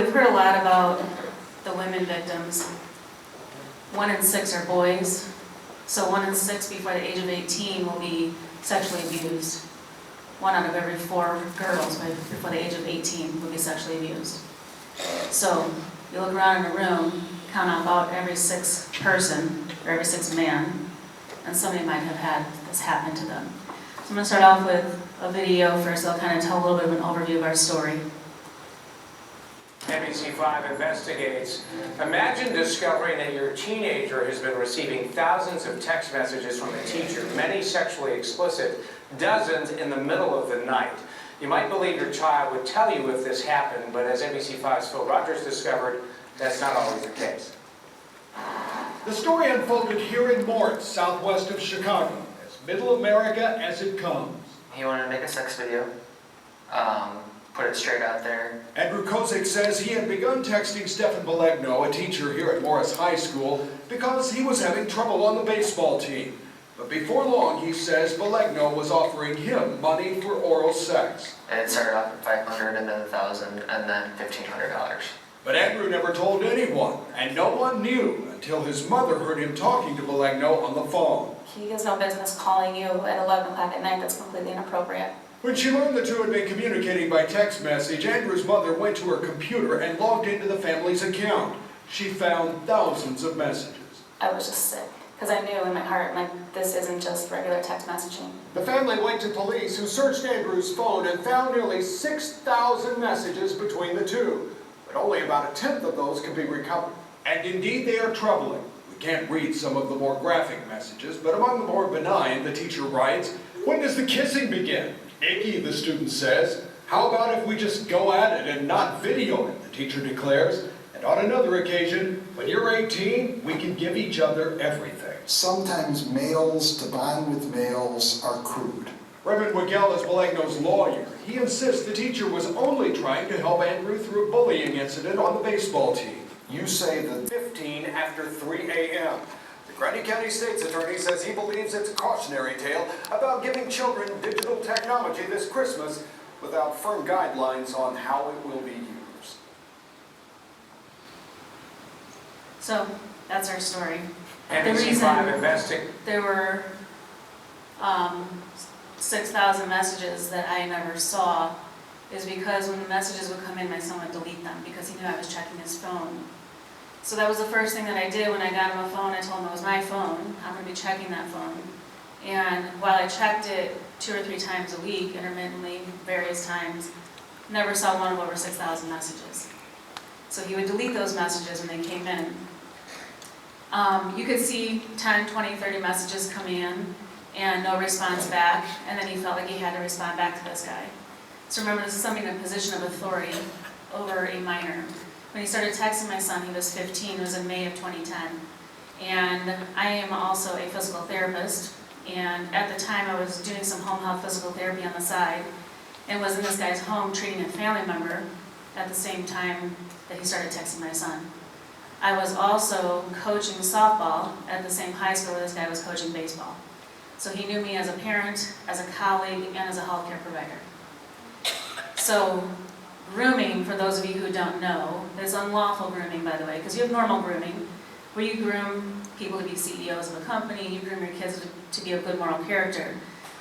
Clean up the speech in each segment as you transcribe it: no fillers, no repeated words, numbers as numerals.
we've heard a lot about the women victims. 1 in 6 are boys. So 1 in 6 before the age of 18 will be sexually abused. 1 out of every 4 girls before the age of 18 will be sexually abused. So you look around in a room, count out about every 6th person, or every 6th man, and somebody might have had this happen to them. So I'm going to start off with a video first. I'll kind of tell a little bit of an overview of our story. NBC5 investigates. Imagine discovering that your teenager has been receiving thousands of text messages from a teacher, many sexually explicit, dozens in the middle of the night. You might believe your child would tell you if this happened, but as NBC5's Phil Rogers discovered, that's not always the case. The story unfolded here in Morris, southwest of Chicago, as middle America as it comes. He wanted to make a sex video, put it straight out there. Andrew Kozik says he had begun texting Stephen Belegno, a teacher here at Morris High School, because he was having trouble on the baseball team. But before long, he says Belegno was offering him money for oral sex. It started off at $500 and then $1,000 and then $1,500. But Andrew never told anyone, and no one knew until his mother heard him talking to Belegno on the phone. He has no business calling you at 11 o'clock at night. That's completely inappropriate. When she learned the two had been communicating by text message, Andrew's mother went to her computer and logged into the family's account. She found thousands of messages. I was just sick, because I knew in my heart, like, this isn't just regular text messaging. The family went to police, who searched Andrew's phone and found nearly 6,000 messages between the two. But only about 1/10 of those can be recovered. And indeed they are troubling. We can't read some of the more graphic messages, but among the more benign, the teacher writes, "When does the kissing begin? Icky," the student says. "How about if we just go at it and not video it?" the teacher declares. And on another occasion, "When you're 18, we can give each other everything." Sometimes males to bond with males are crude. Raymond Wigel is Belegno's lawyer. He insists the teacher was only trying to help Andrew through a bullying incident on the baseball team. You say that 15 after 3 a.m. The Grundy County State's attorney says he believes it's a cautionary tale about giving children digital technology this Christmas without firm guidelines on how it will be used. So that's our story. The NBC5 reason investigates. there were 6,000 messages that I never saw is because when the messages would come in, my son would delete them because he knew I was checking his phone. So that was the first thing that I did when I got him a phone. I told him it was my phone. I'm going to be checking that phone. And while I checked it 2 or 3 times a week, intermittently, various times, never saw one of over 6,000 messages. So he would delete those messages when they came in. You could see 10, 20, 30 messages come in and no response back, and then he felt like he had to respond back to this guy. So remember, this is somebody in a position of authority over a minor. When he started texting my son, he was 15, it was in May of 2010. And I am also a physical therapist, and at the time I was doing some home health physical therapy on the side, and was in this guy's home treating a family member at the same time that he started texting my son. I was also coaching softball at the same high school where this guy was coaching baseball. So he knew me as a parent, as a colleague, and as a healthcare provider. So grooming, for those of you who don't know, is unlawful grooming, by the way, because you have normal grooming, where you groom people to be CEOs of a company, you groom your kids to be a good moral character.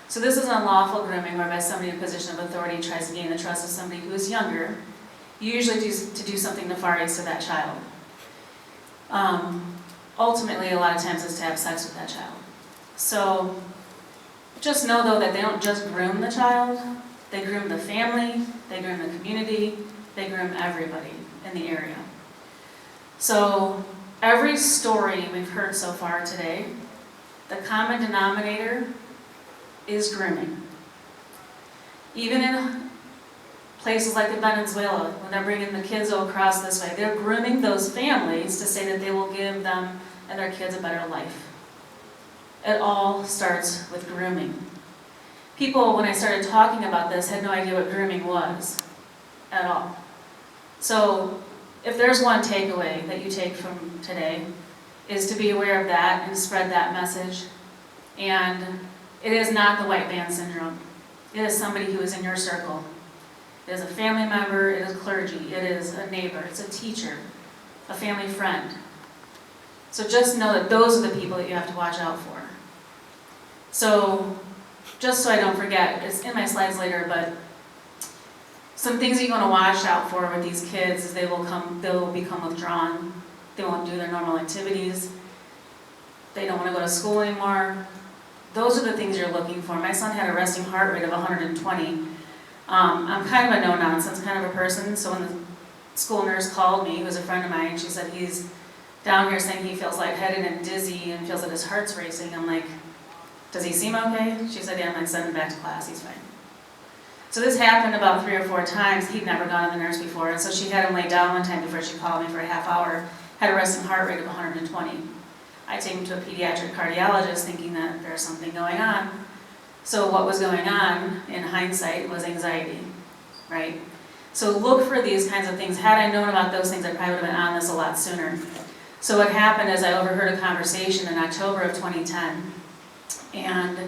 So this is unlawful grooming, whereby somebody in a position of authority tries to gain the trust of somebody who is younger, usually to do something nefarious to that child. Ultimately, a lot of times it's to have sex with that child. So just know, though, that they don't just groom the child, they groom the family, they groom the community, they groom everybody in the area. So every story we've heard so far today, the common denominator is grooming. Even in places like Venezuela, when they're bringing the kids across this way, they're grooming those families to say that they will give them and their kids a better life. It all starts with grooming. People, when I started talking about this, had no idea what grooming was at all. So if there's one takeaway that you take from today, is to be aware of that and spread that message. And it is not the white man syndrome. It is somebody who is in your circle. It is a family member, it is clergy, it is a neighbor, it's a teacher, a family friend. So just know that those are the people that you have to watch out for. So, just so I don't forget, it's in my slides later, but some things that you want to watch out for with these kids is they will become withdrawn. They won't do their normal activities. They don't want to go to school anymore. Those are the things you're looking for. My son had a resting heart rate of 120. I'm kind of a no-nonsense kind of a person, so when the school nurse called me, who was a friend of mine, she said he's down here saying he feels lightheaded and dizzy and feels that his heart's racing. I'm like, does he seem okay? She said, yeah, I'm like, send him back to class, he's fine. So this happened about 3 or 4 times. He'd never gone to the nurse before, and so she had him lay down one time before she called me for a half hour, had a resting heart rate of 120. I take him to a pediatric cardiologist thinking that there's something going on. So what was going on, in hindsight, was anxiety, right? So look for these kinds of things. Had I known about those things, I probably would have been on this a lot sooner. So what happened is I overheard a conversation in October of 2010, and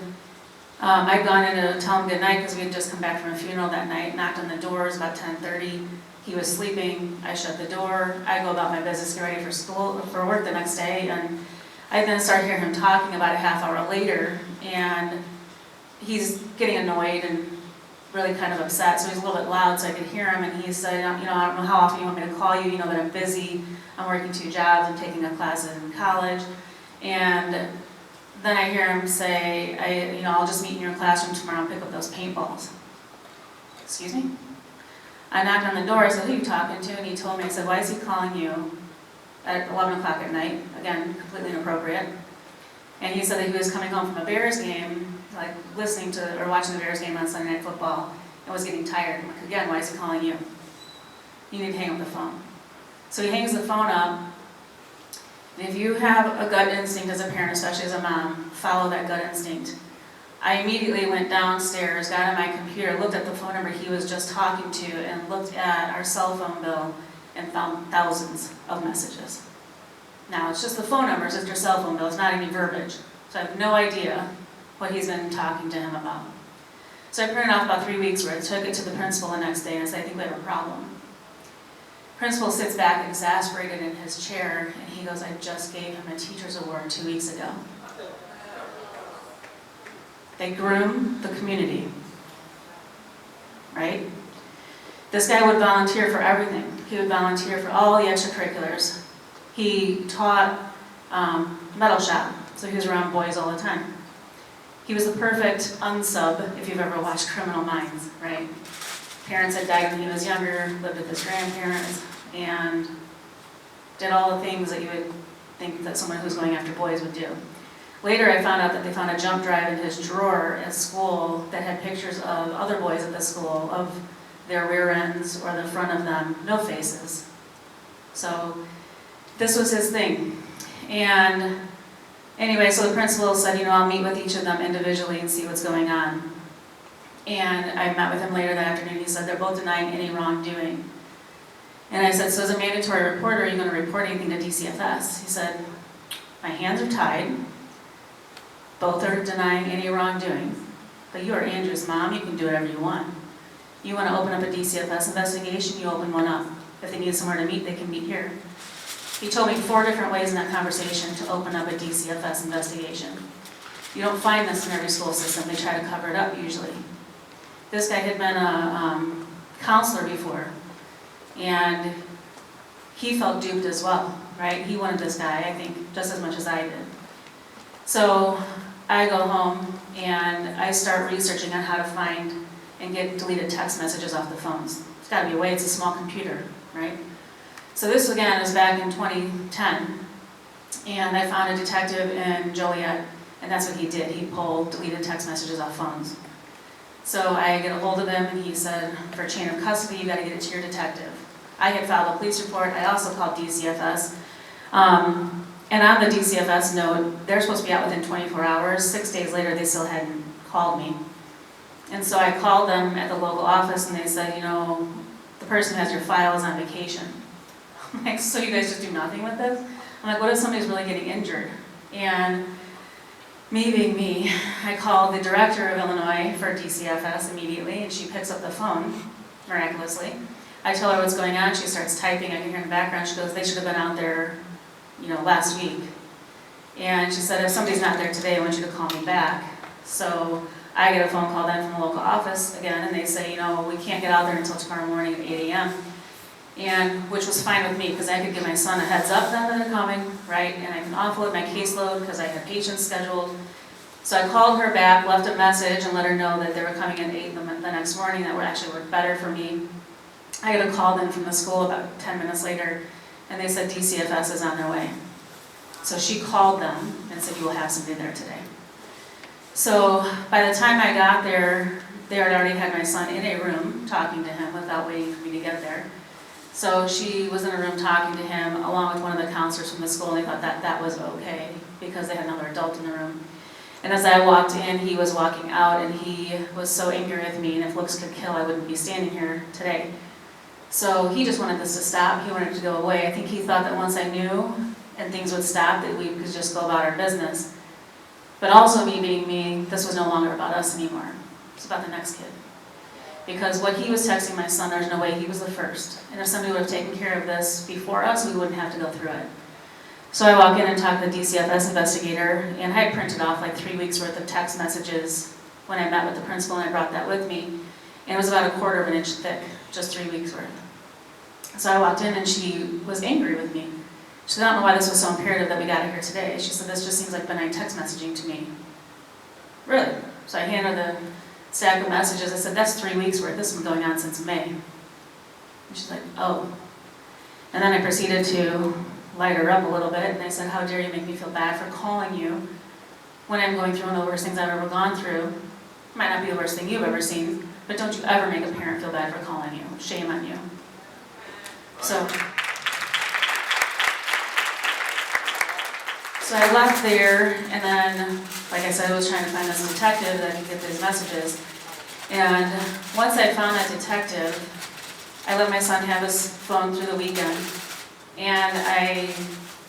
I'd gone in to tell him goodnight because we had just come back from a funeral that night, knocked on the doors about 10:30. He was sleeping, I shut the door, I go about my business, get ready for work the next day, and I then start hearing him talking about a half hour later, and he's getting annoyed and really kind of upset, so he's a little bit loud so I could hear him, and he said, you know, I don't know how often you want me to call you, you know that I'm busy, I'm working 2 jobs, I'm taking a class in college, and then I hear him say, I'll just meet in your classroom tomorrow and pick up those paintballs. Excuse me? I knocked on the door, I said, who are you talking to? And he told me, I said, why is he calling you at 11 o'clock at night? Again, completely inappropriate. And he said that he was coming home from a Bears game, like listening to or watching the Bears game on Sunday Night Football, and was getting tired. I'm like, again, why is he calling you? You need to hang up the phone. So he hangs the phone up. And if you have a gut instinct as a parent, especially as a mom, follow that gut instinct. I immediately went downstairs, got on my computer, looked at the phone number he was just talking to, and looked at our cell phone bill and found thousands of messages. Now, it's just the phone numbers, it's your cell phone bill, it's not any verbiage. So I have no idea what he's been talking to him about. So I printed off about 3 weeks worth, took it to the principal the next day, and said, I think we have a problem. Principal sits back exasperated in his chair, and he goes, I just gave him a teacher's award 2 weeks ago. They groom the community, right? This guy would volunteer for everything. He would volunteer for all the extracurriculars. He taught metal shop, so he was around boys all the time. He was the perfect unsub if you've ever watched Criminal Minds, right? Parents had died when he was younger, lived with his grandparents, and did all the things that you would think that someone who's going after boys would do. Later I found out that they found a jump drive in his drawer at school that had pictures of other boys at the school, of their rear ends or the front of them, no faces. So this was his thing. And anyway, so the principal said, I'll meet with each of them individually and see what's going on. And I met with him later that afternoon. He said, they're both denying any wrongdoing. And I said, so as a mandatory reporter, are you going to report anything to DCFS? He said, my hands are tied. Both are denying any wrongdoing. But you are Andrew's mom, you can do whatever you want. You want to open up a DCFS investigation, you open one up. If they need somewhere to meet, they can meet here. He told me 4 different ways in that conversation to open up a DCFS investigation. You don't find this in every school system, they try to cover it up usually. This guy had been a counselor before, and he felt duped as well, right? He wanted this guy, I think, just as much as I did. So I go home and I start researching on how to find and get deleted text messages off the phones. It's got to be a way, it's a small computer, right? So this again was back in 2010, and I found a detective in Joliet, and that's what he did. He pulled deleted text messages off phones. So I get a hold of him, and he said, for chain of custody, you got to get it to your detective. I had filed a police report. I also called DCFS. And on the DCFS note, they're supposed to be out within 24 hours. 6 days later, they still hadn't called me. And so I called them at the local office, and they said, the person who has your file is on vacation. I'm like, so you guys just do nothing with this? I'm like, what if somebody's really getting injured? And me being me, I called the director of Illinois for DCFS immediately, and she picks up the phone, miraculously. I tell her what's going on, she starts typing, I can hear in the background, she goes, they should have been out there, last week. And she said, if somebody's not there today, I want you to call me back. So I get a phone call then from the local office again, and they say, we can't get out there until tomorrow morning at 8 a.m. And, which was fine with me, because I could give my son a heads up then that they're coming, right? And I can offload my caseload, because I had patients scheduled. So I called her back, left a message, and let her know that they were coming at 8 the next morning, that would actually work better for me. I got a call then from the school about 10 minutes later, and they said DCFS is on their way. So she called them and said, you will have somebody there today. So by the time I got there, they had already had my son in a room talking to him without waiting for me to get there. So she was in a room talking to him along with one of the counselors from the school, and they thought that was okay because they had another adult in the room. And as I walked in, he was walking out, and he was so angry with me, and if looks could kill, I wouldn't be standing here today. So he just wanted this to stop. He wanted it to go away. I think he thought that once I knew and things would stop, that we could just go about our business. But also me being me, this was no longer about us anymore. It's about the next kid. Because what he was texting my son, there's no way he was the first. And if somebody would have taken care of this before us, we wouldn't have to go through it. So I walk in and talk to the DCFS investigator, and I had printed off like 3 weeks worth of text messages when I met with the principal, and I brought that with me. And it was about 1/4 of an inch thick, just 3 weeks worth. So I walked in and she was angry with me. She said, I don't know why this was so imperative that we got here today. She said, this just seems like benign text messaging to me. Really? So I handed her the stack of messages. I said, that's 3 weeks worth. This has been going on since May. And she's like, oh. And then I proceeded to light her up a little bit, and I said, how dare you make me feel bad for calling you when I'm going through one of the worst things I've ever gone through. Might not be the worst thing you've ever seen, but don't you ever make a parent feel bad for calling you. Shame on you. So I left there, and then, like I said, I was trying to find this detective that could get these messages. And once I found that detective, I let my son have his phone through the weekend. And I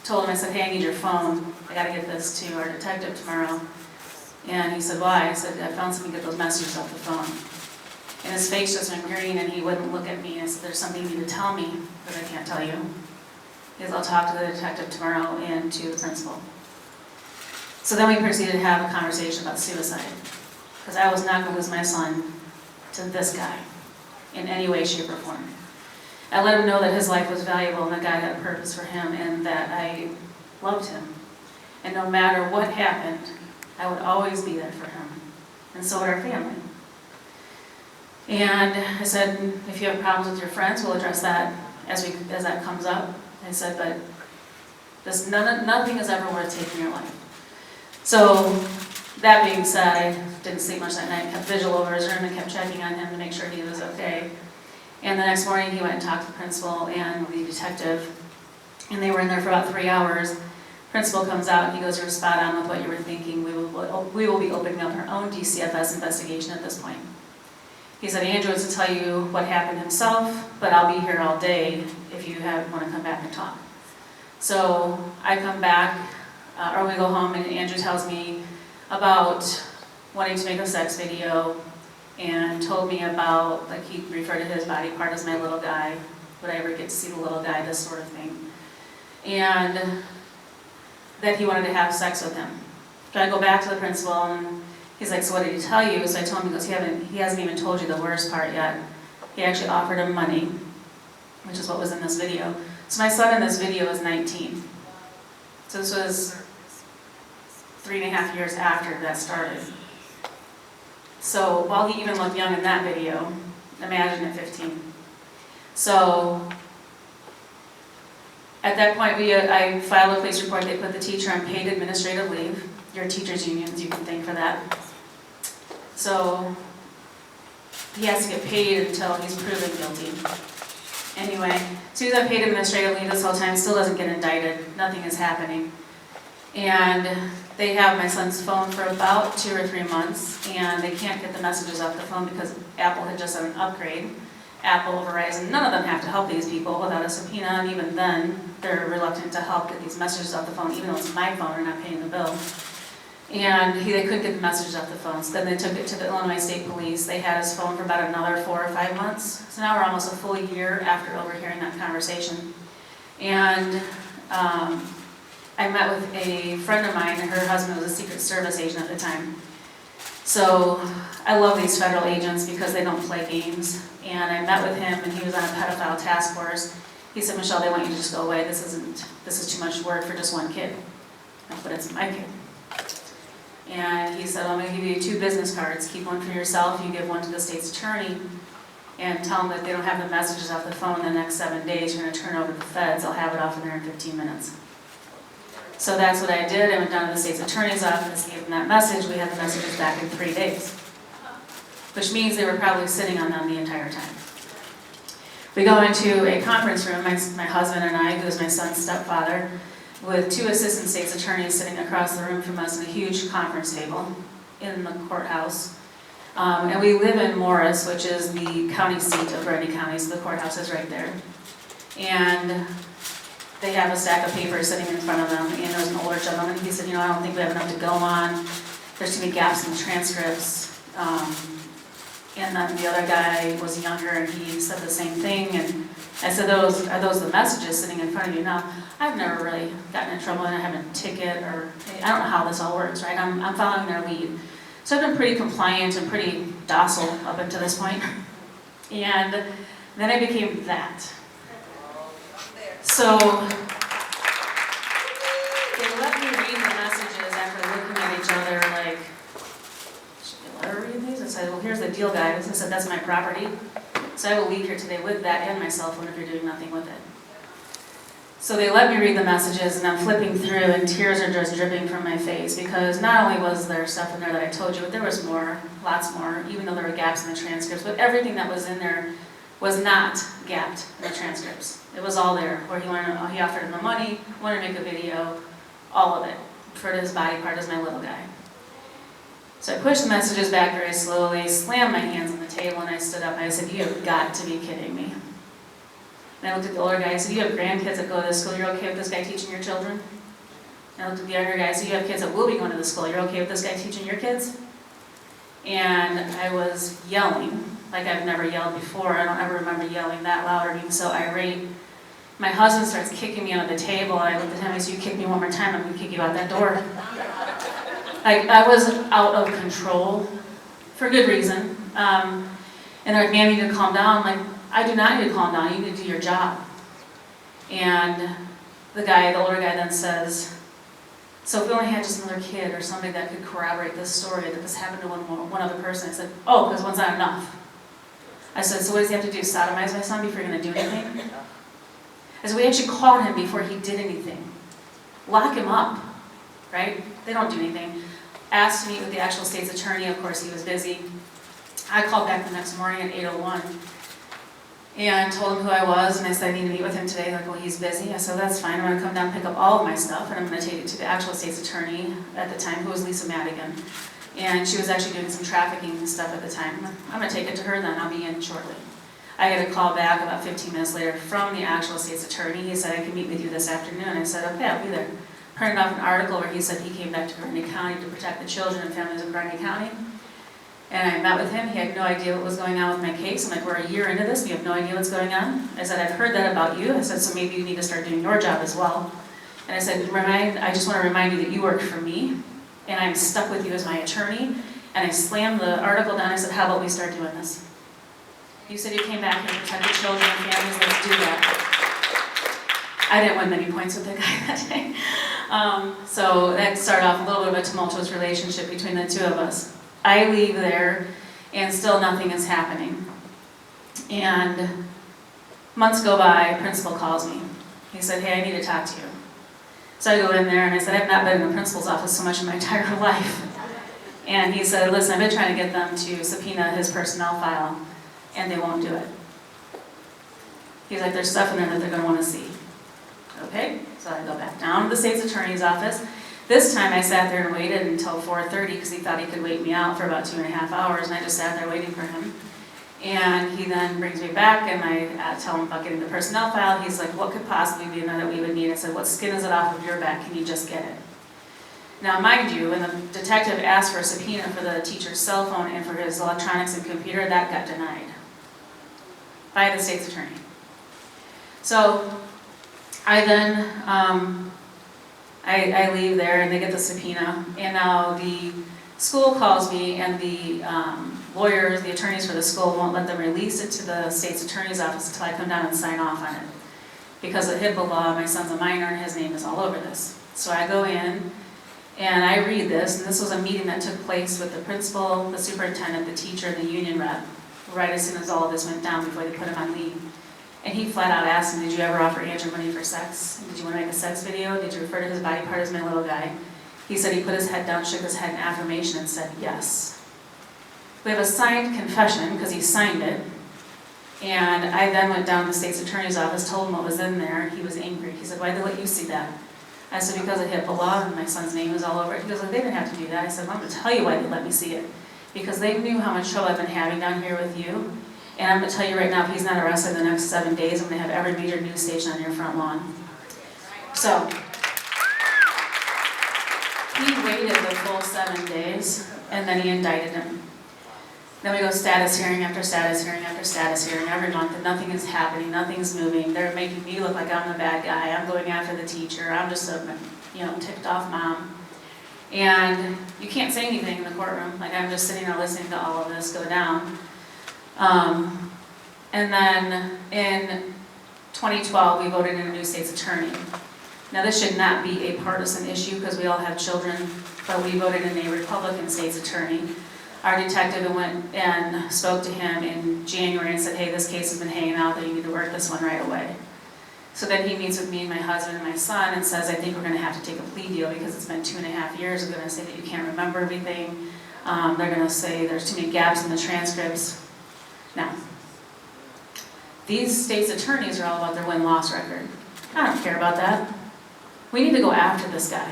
told him, I said, hey, I need your phone. I gotta get this to our detective tomorrow. And he said, why? I said, I found something to get those messages off the phone. And his face just went green, and he wouldn't look at me. I said, there's something you need to tell me that I can't tell you. He goes, I'll talk to the detective tomorrow and to the principal. So then we proceeded to have a conversation about suicide. Because I was not going to lose my son to this guy in any way, shape, or form. I let him know that his life was valuable and that God had a purpose for him and that I loved him. And no matter what happened, I would always be there for him. And so would our family. And I said, if you have problems with your friends, we'll address that as that comes up. I said, but nothing is ever worth taking your life. So that being said, I didn't sleep much that night, kept vigil over his room and kept checking on him to make sure he was okay. And the next morning he went and talked to the principal and the detective, and they were in there for about 3 hours. Principal comes out and he goes, you're spot on with what you were thinking. We will be opening up our own DCFS investigation at this point. He said, Andrew was to tell you what happened himself, but I'll be here all day if you want to come back and talk. So I come back, or we go home, and Andrew tells me about wanting to make a sex video and told me about, like, he referred to his body part as my little guy. Would I ever get to see the little guy, this sort of thing. And that he wanted to have sex with him. So I go back to the principal, and he's like, so what did he tell you? So I told him, he goes, he hasn't even told you the worst part yet. He actually offered him money, which is what was in this video. So my son in this video is 19. So this was 3.5 years after that started. So while he even looked young in that video, imagine at 15. So at that point, I filed a police report. They put the teacher on paid administrative leave. Your teachers' unions, you can thank for that. So he has to get paid until he's proven guilty. Anyway, so he's on paid administrative leave this whole time, still doesn't get indicted. Nothing is happening. And they have my son's phone for about 2 or 3 months, and they can't get the messages off the phone because Apple had just done an upgrade. Apple, Verizon, none of them have to help these people without a subpoena, and even then, they're reluctant to help get these messages off the phone, even though it's my phone and I'm paying the bill. And they couldn't get the messages off the phone, so then they took it to the Illinois State Police. They had his phone for about another 4 or 5 months. So now we're almost a full year after overhearing that conversation. And I met with a friend of mine, and her husband was a Secret Service agent at the time. So I love these federal agents because they don't play games. And I met with him, and he was on a pedophile task force. He said, Michelle, they want you to just go away. This is too much work for just one kid. But it's my kid. And he said, I'm going to give you 2 business cards. Keep one for yourself. You give one to the state's attorney and tell them that they don't have the messages off the phone in the next 7 days. You're going to turn over to the feds. I'll have it off in there in 15 minutes. So that's what I did. I went down to the state's attorney's office, gave them that message. We had the messages back in 3 days, which means they were probably sitting on them the entire time. We go into a conference room, my husband and I, who is my son's stepfather, with 2 assistant state's attorneys sitting across the room from us in a huge conference table in the courthouse. And we live in Morris, which is the county seat of Grundy County, so the courthouse is right there. And they have a stack of papers sitting in front of them, and there's an older gentleman. He said, I don't think we have enough to go on. There's too many gaps in the transcripts. And then the other guy was younger, and he said the same thing. And I said, are those the messages sitting in front of you? Now, I've never really gotten in trouble, and I have a ticket, or I don't know how this all works, right? I'm following their lead. So I've been pretty compliant and pretty docile up until this point. And then I became that. So they let me read the messages after looking at each other like, should we let her read these? I said, well, here's the deal, guys. I said, that's my property. So I will leave here today with that and my cell phone if you're doing nothing with it. So they let me read the messages, and I'm flipping through, and tears are just dripping from my face, because not only was there stuff in there that I told you, but there was more, lots more, even though there were gaps in the transcripts. But everything that was in there was not gapped in the transcripts. It was all there, where he offered him the money, wanted to make a video, all of it, for his body part as my little guy. So I pushed the messages back very slowly, slammed my hands on the table, and I stood up and I said, you have got to be kidding me. And I looked at the older guy and I said, you have grandkids that go to this school, you're okay with this guy teaching your children? And I looked at the younger guy and said, you have kids that will be going to the school, you're okay with this guy teaching your kids? And I was yelling like I've never yelled before. I don't ever remember yelling that loud or being so irate. My husband starts kicking me under the table, and I looked at him and I said, you kick me one more time, I'm going to kick you out that door. Like, I was out of control, for good reason. And they're like, man, you need to calm down. I'm like, I do not need to calm down, you need to do your job. And the older guy then says, so if we only had just another kid or somebody that could corroborate this story, that this happened to one other person. I said, oh, because one's not enough. I said, so what does he have to do, sodomize my son before you're going to do anything? I said, we actually caught him before he did anything. Lock him up, right? They don't do anything. Asked to meet with the actual state's attorney. Of course, he was busy. I called back the next morning at 8:01 and told him who I was, and I said, I need to meet with him today. Like, well, he's busy. I said, that's fine. I'm going to come down and pick up all of my stuff, and I'm going to take it to the actual state's attorney at the time, who was Lisa Madigan. And she was actually doing some trafficking stuff at the time. I'm going to take it to her, then I'll be in shortly. I got a call back about 15 minutes later from the actual state's attorney. He said, I can meet with you this afternoon. I said, okay, I'll be there. Printed off an article where he said he came back to Grundy County to protect the children and families of Grundy County. And I met with him. He had no idea what was going on with my case. I'm like, we're a year into this, and you have no idea what's going on? I said, I've heard that about you. I said, so maybe you need to start doing your job as well. And I said, I just want to remind you that you work for me, and I'm stuck with you as my attorney. And I slammed the article down. I said, how about we start doing this? You said you came back here to protect the children and families. Let's do that. I didn't win many points with the guy that day. So that started off a little bit of a tumultuous relationship between the two of us. I leave there, and still nothing is happening. And months go by, principal calls me. He said, hey, I need to talk to you. So I go in there, and I said, I've not been in the principal's office so much in my entire life. And he said, listen, I've been trying to get them to subpoena his personnel file, and they won't do it. He's like, there's stuff in there that they're going to want to see. Okay, so I go back down to the state's attorney's office. This time I sat there and waited until 4:30 because he thought he could wait me out for about 2.5 hours, and I just sat there waiting for him. And he then brings me back, and I tell him about getting the personnel file. He's like, what could possibly be in there that we would need? I said, what skin is it off of your back? Can you just get it? Now, mind you, when the detective asked for a subpoena for the teacher's cell phone and for his electronics and computer, that got denied by the state's attorney. So I then, I leave there and they get the subpoena, and now the school calls me and the lawyers, the attorneys for the school won't let them release it to the state's attorney's office until I come down and sign off on it. Because of HIPAA law, my son's a minor and his name is all over this. So I go in and I read this, and this was a meeting that took place with the principal, the superintendent, the teacher, and the union rep, right as soon as all of this went down before they put him on leave. And he flat out asked me, did you ever offer Andrew money for sex? Did you want to make a sex video? Did you refer to his body part as my little guy? He said he put his head down, shook his head in affirmation, and said yes. We have a signed confession, because he signed it. And I then went down to the state's attorney's office, told him what was in there. He was angry. He said, why'd they let you see that? I said, because of HIPAA law, and my son's name was all over it. He goes, well, they didn't have to do that. I said, well, I'm going to tell you why they let me see it. Because they knew how much trouble I've been having down here with you. And I'm going to tell you right now, if he's not arrested in the next 7 days, I'm going to have every major news station on your front lawn. So, he waited the full 7 days, and then he indicted him. Then we go status hearing after status hearing after status hearing every month, and nothing is happening, nothing's moving. They're making me look like I'm the bad guy. I'm going after the teacher. I'm just a, ticked off mom. And you can't say anything in the courtroom. Like, I'm just sitting there listening to all of this go down. And then in 2012, we voted in a new state's attorney. Now, this should not be a partisan issue because we all have children, but we voted in a Republican state's attorney. Our detective went and spoke to him in January and said, hey, this case has been hanging out there, you need to work this one right away. So then he meets with me and my husband and my son and says, I think we're going to have to take a plea deal because it's been 2.5 years. They're going to say that you can't remember everything. They're going to say there's too many gaps in the transcripts. Now, these state's attorneys are all about their win-loss record. I don't care about that. We need to go after this guy.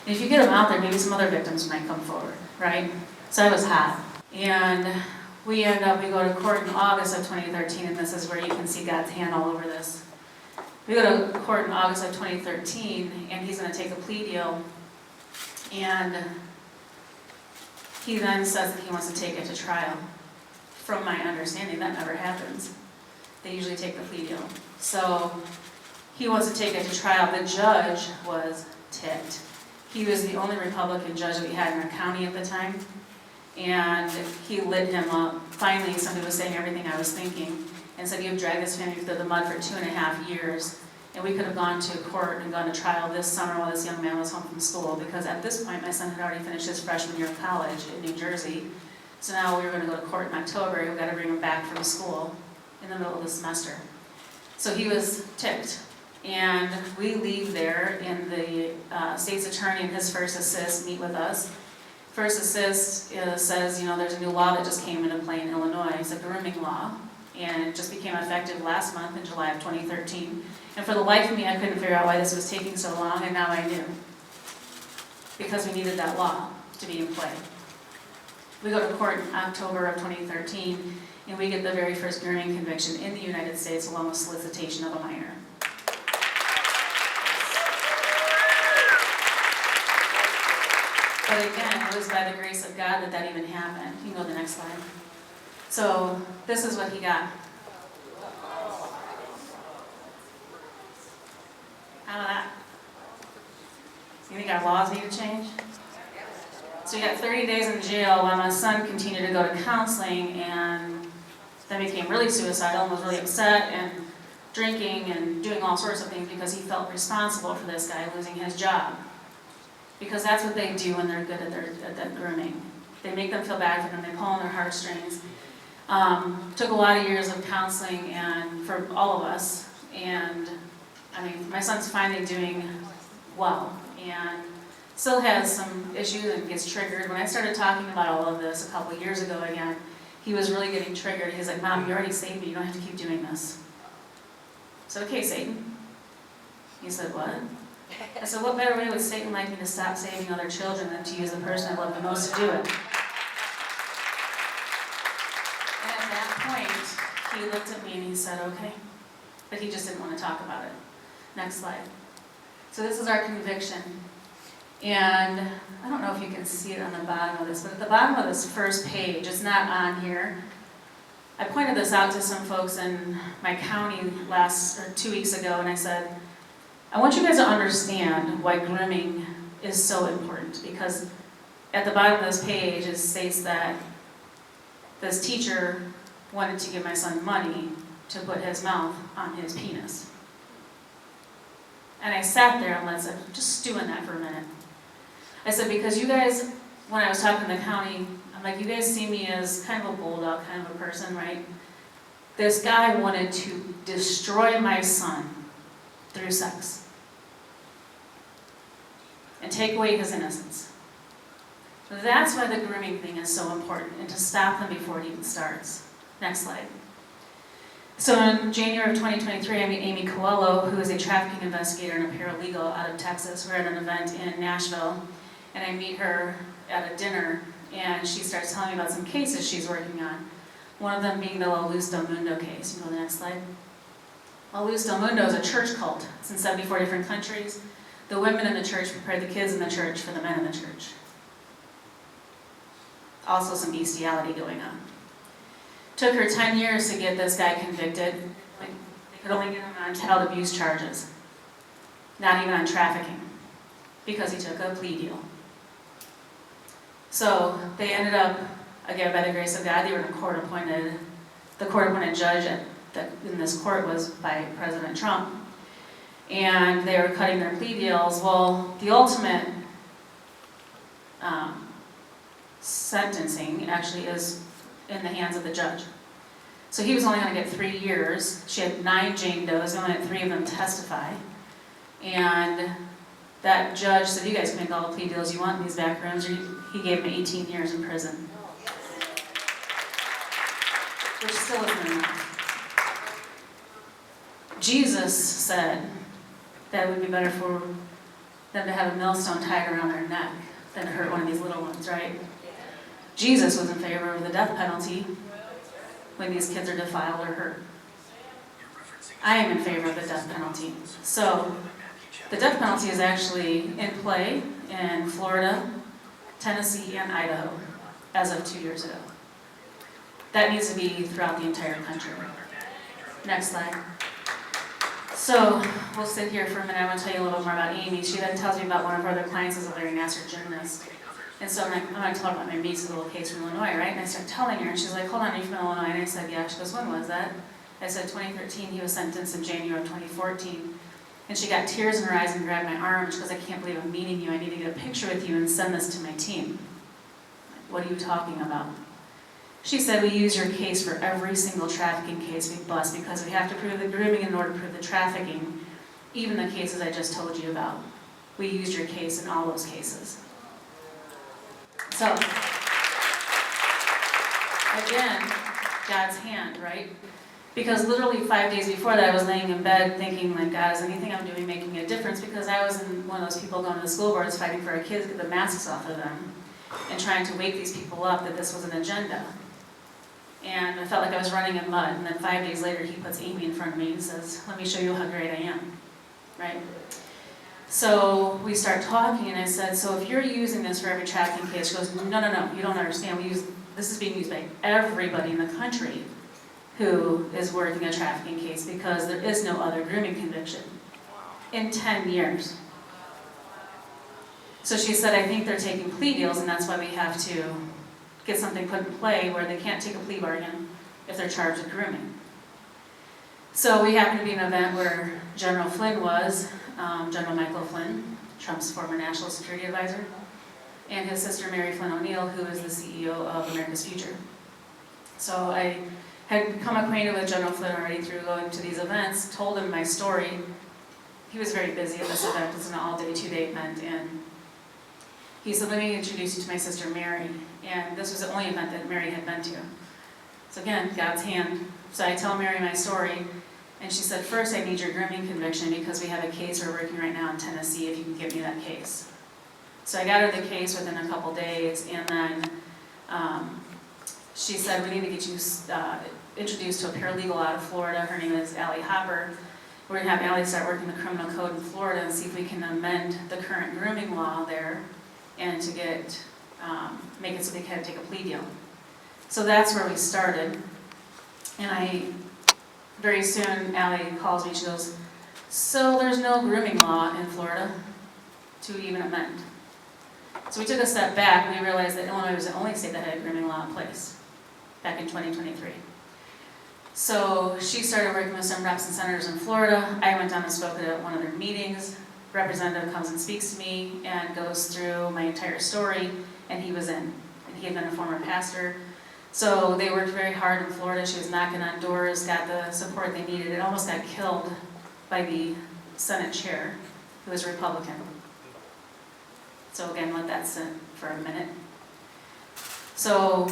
And if you get him out there, maybe some other victims might come forward, right? So I was hot. And we go to court in August of 2013, and this is where you can see God's hand all over this. We go to court in August of 2013, and he's going to take a plea deal. And he then says that he wants to take it to trial. From my understanding, that never happens. They usually take the plea deal. So he wants to take it to trial. The judge was ticked. He was the only Republican judge that we had in our county at the time. And he lit him up. Finally, somebody was saying everything I was thinking and said, you've dragged this family through the mud for 2.5 years. And we could have gone to court and gone to trial this summer while this young man was home from school, because at this point, my son had already finished his freshman year of college in New Jersey. So now we were going to go to court in October. We've got to bring him back from school in the middle of the semester. So he was ticked. And we leave there, and the state's attorney and his first assist meet with us. First assist says, there's a new law that just came into play in Illinois. It's a grooming law, and it just became effective last month in July of 2013. And for the life of me, I couldn't figure out why this was taking so long, and now I knew. Because we needed that law to be in play. We go to court in October of 2013, and we get the very first grooming conviction in the United States, along with solicitation of a minor. But again, it was by the grace of God that even happened. You can go to the next slide. So this is what he got. How about that? You think our laws need to change? So he got 30 days in jail while my son continued to go to counseling, and then became really suicidal and was really upset and drinking and doing all sorts of things because he felt responsible for this guy losing his job. Because that's what they do when they're good at that grooming. They make them feel bad for them, they pull on their heartstrings. Took a lot of years of counseling and for all of us, and my son's finally doing well, and still has some issues and gets triggered. When I started talking about all of this a couple of years ago again, he was really getting triggered. He's like, Mom, you already saved me, you don't have to keep doing this. I said, okay, Satan. He said, what? I said, what better way would Satan like me to stop saving other children than to use the person I love the most to do it? And at that point, he looked at me and he said, okay. But he just didn't want to talk about it. Next slide. So this is our conviction. And I don't know if you can see it on the bottom of this, but at the bottom of this first page, it's not on here. I pointed this out to some folks in my county 2 weeks ago, and I said, I want you guys to understand why grooming is so important, because at the bottom of this page it states that this teacher wanted to give my son money to put his mouth on his penis. And I sat there and said, just stew in that for a minute. I said, because you guys, when I was talking to the county, I'm like, you guys see me as kind of a bulldog kind of a person, right? This guy wanted to destroy my son through sex and take away his innocence. That's why the grooming thing is so important, and to stop him before it even starts. Next slide. So in January of 2023, I meet Amy Coelho, who is a trafficking investigator and a paralegal out of Texas. We're at an event in Nashville, and I meet her at a dinner, and she starts telling me about some cases she's working on. One of them being the La Luz del Mundo case. You go to the next slide. La Luz del Mundo is a church cult. It's in 74 different countries. The women in the church prepared the kids in the church for the men in the church. Also some bestiality going on. Took her 10 years to get this guy convicted. They could only get him on child abuse charges. Not even on trafficking, because he took a plea deal. So they ended up, again, by the grace of God, they were in a court-appointed, the court-appointed judge in this court was by President Trump. And they were cutting their plea deals. Well, the ultimate sentencing actually is in the hands of the judge. So he was only going to get 3 years. She had 9 Jane Does, only had 3 of them testify. And that judge said, you guys can make all the plea deals you want in these back rooms. He gave him 18 years in prison. Which still isn't enough. Jesus said that it would be better for them to have a millstone tied around their neck than to hurt one of these little ones, right? Jesus was in favor of the death penalty when these kids are defiled or hurt. I am in favor of the death penalty. So the death penalty is actually in play in Florida, Tennessee, and Idaho as of 2 years ago. That needs to be throughout the entire country. Next slide. So we'll sit here for a minute. I want to tell you a little bit more about Amy. She then tells me about one of her other clients is a Larry Nassar gymnast. And so I'm going to talk about my niece's little case from Illinois, right? And I start telling her, and she's like, hold on, are you from Illinois? And I said, yeah. She goes, when was that? I said, 2013. He was sentenced in January of 2014. And she got tears in her eyes and grabbed my arm. She goes, I can't believe I'm meeting you. I need to get a picture with you and send this to my team. What are you talking about? She said, we use your case for every single trafficking case we bust because we have to prove the grooming in order to prove the trafficking, even the cases I just told you about. We used your case in all those cases. So, again, God's hand, right? Because literally 5 days before that, I was laying in bed thinking, like, God, is anything I'm doing making a difference? Because I was in one of those people going to the school boards fighting for our kids to get the masks off of them and trying to wake these people up that this was an agenda. And I felt like I was running in mud. And then 5 days later, he puts Amy in front of me and says, let me show you how great I am, right? So we start talking, and I said, so if you're using this for every trafficking case, she goes, no, you don't understand. This is being used by everybody in the country who is working a trafficking case because there is no other grooming conviction in 10 years. So she said, I think they're taking plea deals, and that's why we have to get something put in play where they can't take a plea bargain if they're charged with grooming. So we happened to be in an event where General Flynn was, General Michael Flynn, Trump's former national security advisor, and his sister Mary Flynn O'Neill, who is the CEO of America's Future. So I had become acquainted with General Flynn already through going to these events, told him my story. He was very busy at this event. It's an all-day, 2-day event, and he said, let me introduce you to my sister Mary. And this was the only event that Mary had been to. So again, God's hand. So I tell Mary my story, and she said, first I need your grooming conviction because we have a case we're working right now in Tennessee, if you can give me that case. So I got her the case within a couple days, and then she said, we need to get you introduced to a paralegal out of Florida. Her name is Allie Hopper, we're gonna have Ally start working the criminal code in Florida and see if we can amend the current grooming law there and to get, make it so they can take a plea deal. So that's where we started. And very soon, Ally calls me, she goes, so there's no grooming law in Florida to even amend. So we took a step back and we realized that Illinois was the only state that had a grooming law in place back in 2023. So she started working with some reps and senators in Florida. I went down and spoke at one of their meetings. Representative comes and speaks to me and goes through my entire story, and he was in. And he had been a former pastor. So they worked very hard in Florida. She was knocking on doors, got the support they needed. It almost got killed by the Senate chair, who was Republican. So again, let that sit for a minute. So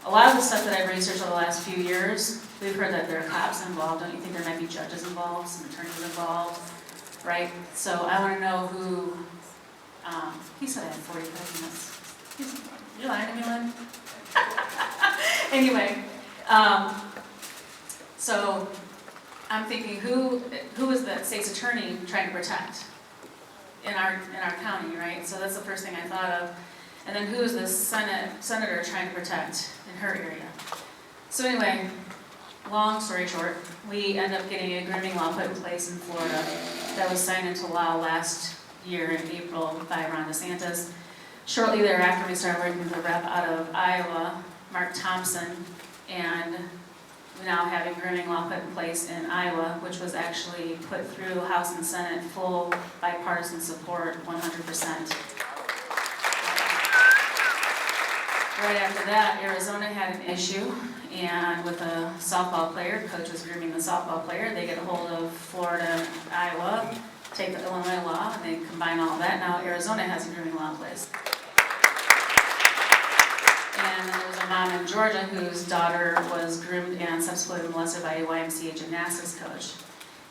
a lot of the stuff that I've researched over the last few years, we've heard that there are cops involved. Don't you think there might be judges involved, some attorneys involved, right? So I want to know who, he said I had 45 minutes. You're lying to me, Lynn? Anyway, so I'm thinking, who is the state's attorney trying to protect in our county, right? So that's the first thing I thought of. And then who is the senator trying to protect in her area? So anyway, long story short, we end up getting a grooming law put in place in Florida that was signed into law last year in April by Ron DeSantis. Shortly thereafter, we started working with a rep out of Iowa, Mark Thompson, and we now have a grooming law put in place in Iowa, which was actually put through House and Senate, full bipartisan support, 100%. Right after that, Arizona had an issue, and with a softball player, coach was grooming the softball player. They get a hold of Florida and Iowa, take the Illinois law, and they combine all that. Now Arizona has a grooming law in place. And then there was a mom in Georgia whose daughter was groomed and subsequently molested by a YMCA gymnastics coach.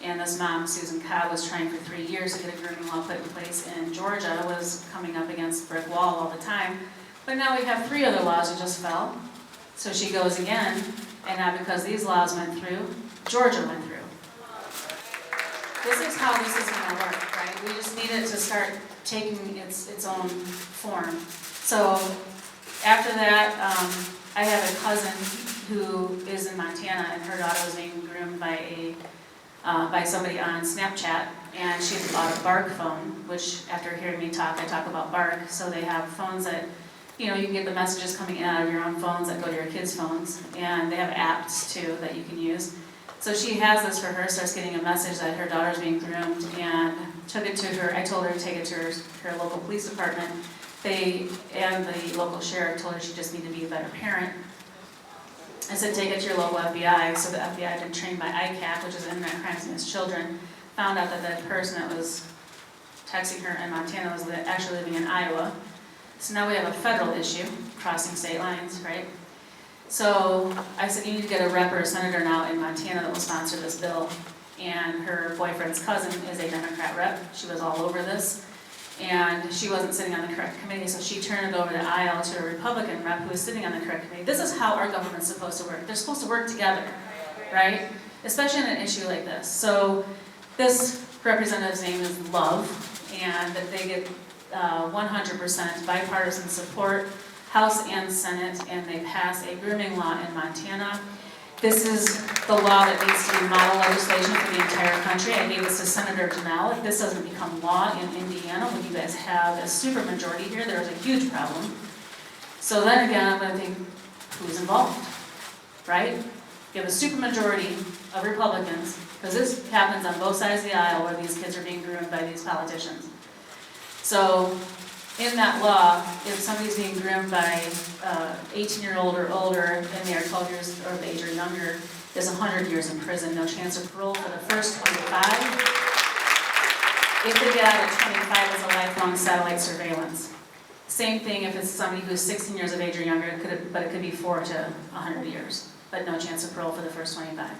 And this mom, Susan Cobb, was trying for 3 years to get a grooming law put in place in Georgia, was coming up against a brick wall all the time. But now we have 3 other laws that just fell. So she goes again, and now because these laws went through, Georgia went through. This is how this is going to work, right? We just need it to start taking its own form. So after that, I have a cousin who is in Montana, and her daughter was being groomed by somebody on Snapchat, and she bought a Bark phone, which after hearing me talk, I talk about Bark. So they have phones that, you know, you can get the messages coming in out of your own phones that go to your kids' phones, and they have apps too that you can use. So she has this for her, starts getting a message that her daughter's being groomed, and took it to her. I told her to take it to her local police department. They and the local sheriff told her she just needed to be a better parent. I said, take it to your local FBI. So the FBI had been trained by ICAC, which is Internet Crimes Against Children, found out that that person that was texting her in Montana was actually living in Iowa. So now we have a federal issue, crossing state lines, right? So I said, you need to get a rep or a senator now in Montana that will sponsor this bill. And her boyfriend's cousin is a Democrat rep. She was all over this. And she wasn't sitting on the correct committee, so she turned it over the aisle to a Republican rep who was sitting on the correct committee. This is how our government's supposed to work. They're supposed to work together, right? Especially in an issue like this. So this representative's name is Love, and they get 100% bipartisan support, House and Senate, and they pass a grooming law in Montana. This is the law that needs to be model legislation for the entire country. I gave this to Senator Janelle. If this doesn't become law in Indiana, when you guys have a supermajority here, there's a huge problem. So then again, I'm going to think, who's involved, right? You have a supermajority of Republicans, because this happens on both sides of the aisle where these kids are being groomed by these politicians. So in that law, if somebody's being groomed by 18-year-old or older, and they are 12 years of age or younger, is 100 years in prison, no chance of parole for the first 25. If they get out at 25, it's a lifelong satellite surveillance. Same thing if it's somebody who's 16 years of age or younger, but it could be 4 to 100 years, but no chance of parole for the first 25.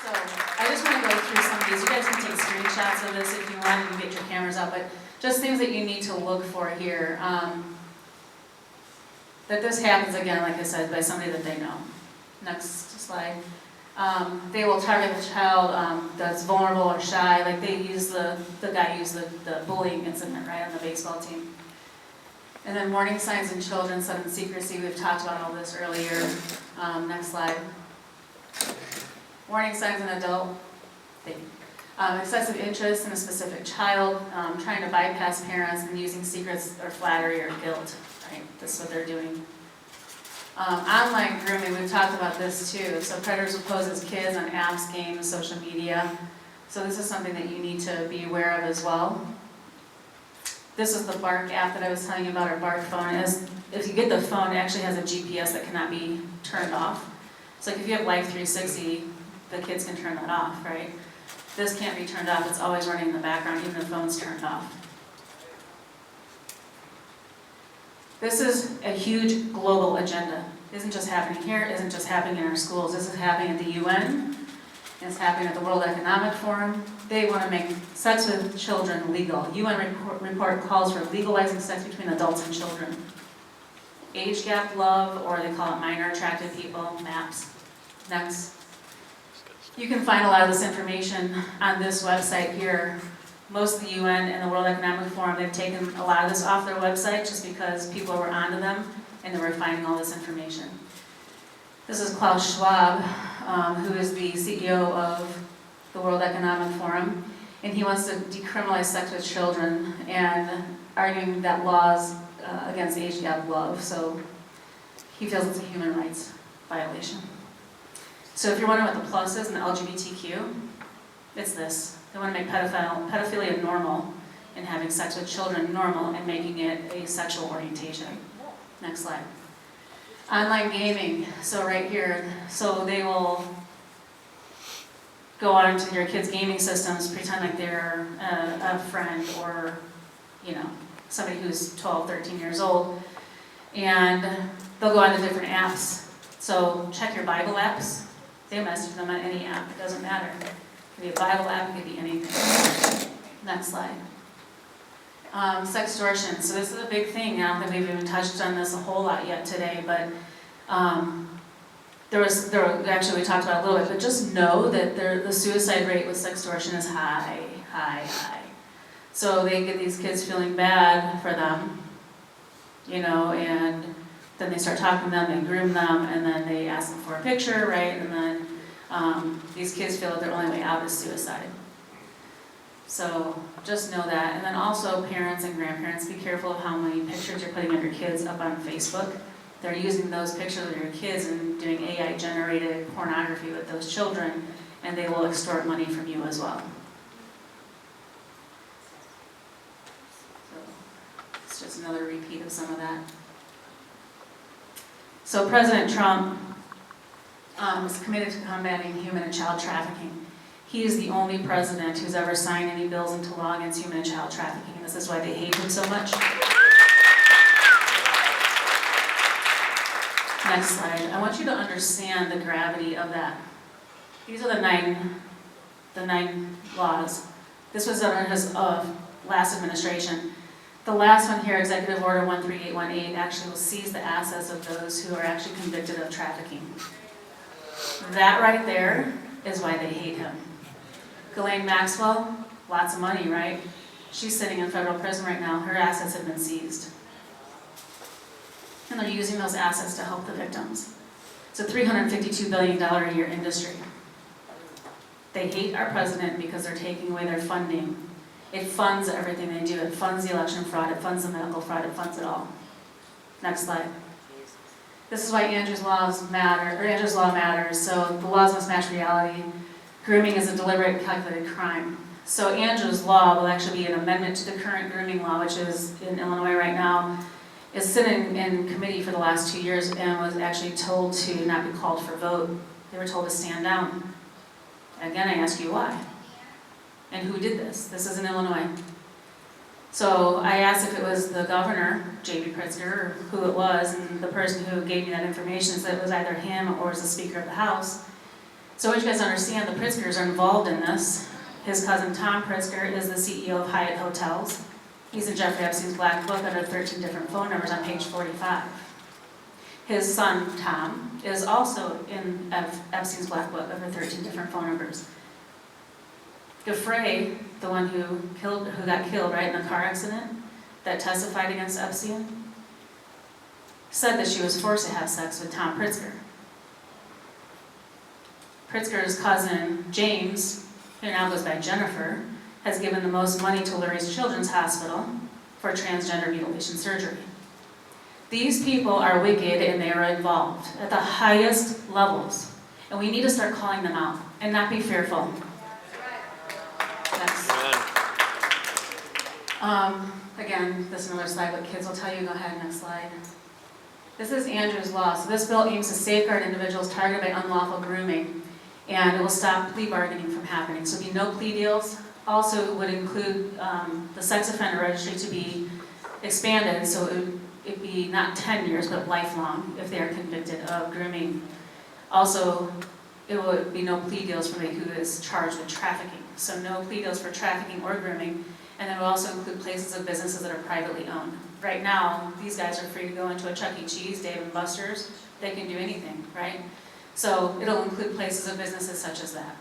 So I just want to go through some of these. You guys can take screenshots of this if you want. You can get your cameras out, but just things that you need to look for here. That this happens again, like I said, by somebody that they know. Next slide. They will target the child that's vulnerable or shy, like they use the guy used the bullying incident, right, on the baseball team. And then warning signs in children set in secrecy, we've talked about all this earlier. Next slide. Warning signs in adult. Excessive interest in a specific child, trying to bypass parents and using secrets or flattery or guilt, right? This is what they're doing. Online grooming, we've talked about this too. So predators will pose as kids on apps, games, social media. So this is something that you need to be aware of as well. This is the Bark app that I was telling you about, our Bark phone. If you get the phone, it actually has a GPS that cannot be turned off. So like if you have Life 360, the kids can turn that off, right? This can't be turned off, it's always running in the background, even if the phone's turned off. This is a huge global agenda. It isn't just happening here, it isn't just happening in our schools. This is happening at the UN, it's happening at the World Economic Forum. They want to make sex with children legal. UN report calls for legalizing sex between adults and children. Age gap love, or they call it minor attracted people, MAPS. Next. You can find a lot of this information on this website here. Most of the UN and the World Economic Forum, they've taken a lot of this off their website just because people were onto them and they were finding all this information. This is Klaus Schwab, who is the CEO of the World Economic Forum, and he wants to decriminalize sex with children and arguing that laws against age gap love, so he feels it's a human rights violation. So if you're wondering what the plus is in the LGBTQ, it's this. They want to make pedophilia normal and having sex with children normal and making it a sexual orientation. Next slide. Online gaming, so right here, so they will go on to your kids' gaming systems, pretend like they're a friend or, you know, somebody who's 12, 13 years old, and they'll go on to different apps. So check your Bible apps. They message them on any app, it doesn't matter. It could be a Bible app, it could be anything. Next slide. Sextortion, so this is a big thing. I don't think we've even touched on this a whole lot yet today, but actually we talked about it a little bit, but just know that the suicide rate with sextortion is high, high, high. So they get these kids feeling bad for them, you know, and then they start talking to them, they groom them, and then they ask them for a picture, right? And then these kids feel that their only way out is suicide. So just know that. And then also parents and grandparents, be careful of how many pictures you're putting of your kids up on Facebook. They're using those pictures of your kids and doing AI-generated pornography with those children, and they will extort money from you as well. So it's just another repeat of some of that. So President Trump is committed to combating human and child trafficking. He is the only president who's ever signed any bills into law against human and child trafficking, and this is why they hate him so much. Next slide. I want you to understand the gravity of that. These are the nine laws. This was under his last administration. The last one here, Executive Order 13818, actually will seize the assets of those who are actually convicted of trafficking. That right there is why they hate him. Ghislaine Maxwell, lots of money, right? She's sitting in federal prison right now. Her assets have been seized. And they're using those assets to help the victims. It's a $352 billion a year industry. They hate our president because they're taking away their funding. It funds everything they do. It funds the election fraud, it funds the medical fraud, it funds it all. Next slide. This is why Andrew's Law matters. So the laws must match reality. Grooming is a deliberate and calculated crime. So Andrew's Law will actually be an amendment to the current grooming law, which is in Illinois right now, is sitting in committee for the last 2 years and was actually told to not be called for vote. They were told to stand down. Again, I ask you why? And who did this? This is in Illinois. So I asked if it was the governor, J.B. Pritzker, or who it was, and the person who gave me that information said it was either him or it was the Speaker of the House. So I want you guys to understand the Pritzkers are involved in this. His cousin Tom Pritzker is the CEO of Hyatt Hotels. He's in Jeffrey Epstein's black book under 13 different phone numbers on page 45. His son, Tom, is also in Epstein's black book of her 13 different phone numbers. Giuffre, the one who got killed right in the car accident, that testified against Epstein, said that she was forced to have sex with Tom Pritzker. Pritzker's cousin, James, who now goes by Jennifer, has given the most money to Lurie's Children's Hospital for transgender mutilation surgery. These people are wicked and they are involved at the highest levels. And we need to start calling them out and not be fearful. Next. Again, this is another slide, but kids will tell you, go ahead, next slide. This is Andrew's Law. So this bill aims to safeguard individuals targeted by unlawful grooming, and it will stop plea bargaining from happening. So there'll be no plea deals. Also, it would include the sex offender registry to be expanded, so it'd be not 10 years, but lifelong if they are convicted of grooming. Also, it would be no plea deals for anybody who is charged with trafficking. So no plea deals for trafficking or grooming. And then it will also include places of businesses that are privately owned. Right now, these guys are free to go into a Chuck E. Cheese, Dave & Buster's. They can do anything, right? So it'll include places of businesses such as that.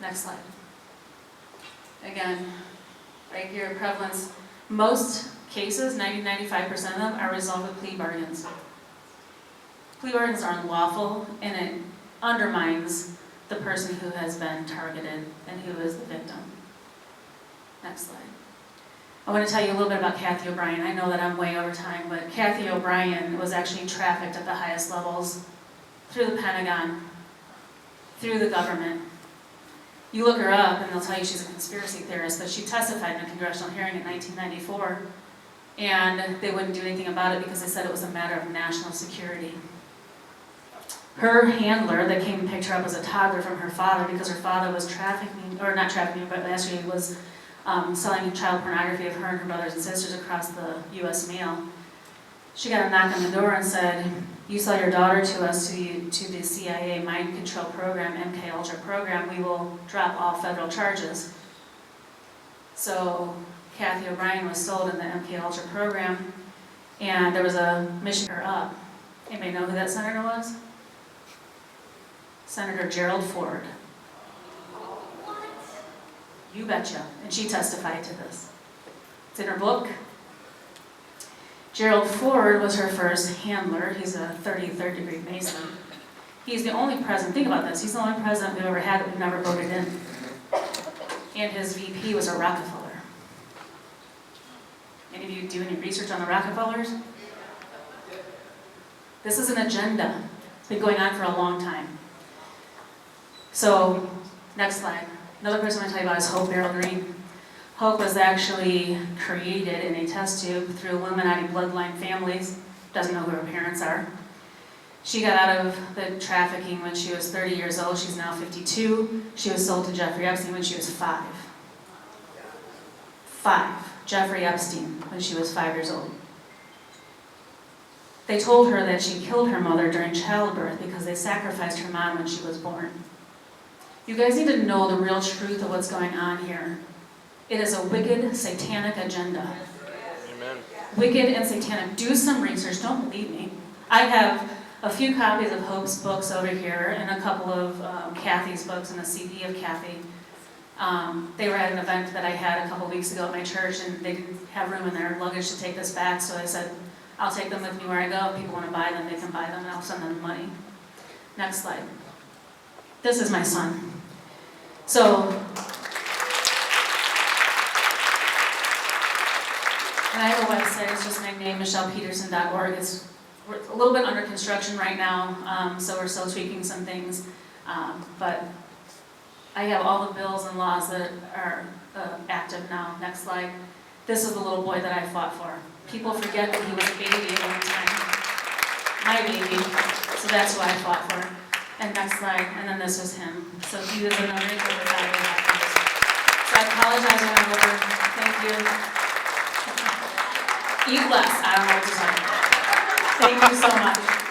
Next slide. Again, right here, prevalence. Most cases, 90-95% of them, are resolved with plea bargains. Plea bargains are unlawful, and it undermines the person who has been targeted and who is the victim. Next slide. I want to tell you a little bit about Kathy O'Brien. I know that I'm way over time, but Kathy O'Brien was actually trafficked at the highest levels through the Pentagon, through the government. You look her up and they'll tell you she's a conspiracy theorist, but she testified in a congressional hearing in 1994, and they wouldn't do anything about it because they said it was a matter of national security. Her handler that came and picked her up as a toddler from her father, because her father was trafficking, or not trafficking, but actually was selling child pornography of her and her brothers and sisters across the U.S. mail. She got a knock on the door and said, "You sell your daughter to us to the CIA mind control program, MK Ultra program, we will drop all federal charges." So Kathy O'Brien was sold in the MK Ultra program, and there was a mission her up. Anybody know who that senator was? Senator Gerald Ford. You betcha. And she testified to this. It's in her book. Gerald Ford was her first handler. He's a 33rd degree Mason. He's the only president, think about this, he's the only president we've ever had that we've never voted in. And his VP was a Rockefeller. Any of you do any research on the Rockefellers? This is an agenda. It's been going on for a long time. So, next slide. Another person I'm going to tell you about is Hope Beryl Green. Hope was actually created in a test tube through Illuminati bloodline families. Doesn't know who her parents are. She got out of the trafficking when she was 30 years old. She's now 52. She was sold to Jeffrey Epstein when she was 5. Jeffrey Epstein when she was 5 years old. They told her that she killed her mother during childbirth because they sacrificed her mom when she was born. You guys need to know the real truth of what's going on here. It is a wicked, satanic agenda. Amen. Wicked and satanic. Do some research. Don't believe me. I have a few copies of Hope's books over here and a couple of Kathy's books and a CD of Kathy. They were at an event that I had a couple weeks ago at my church, and they didn't have room in their luggage to take this back, so I said, I'll take them with me where I go. If people want to buy them, they can buy them, and I'll send them the money. Next slide. This is my son. So, and I have a website, it's just my name, michellepeterson.org. We're a little bit under construction right now, so we're still tweaking some things. But I have all the bills and laws that are active now. Next slide. This is the little boy that I fought for. People forget that he was a baby at one time. My baby. So that's who I fought for. And next slide. And then this was him. So he was another exhibit that I had. So I apologize I went over. Thank you. Eat less. I don't know what to tell you. Thank you so much.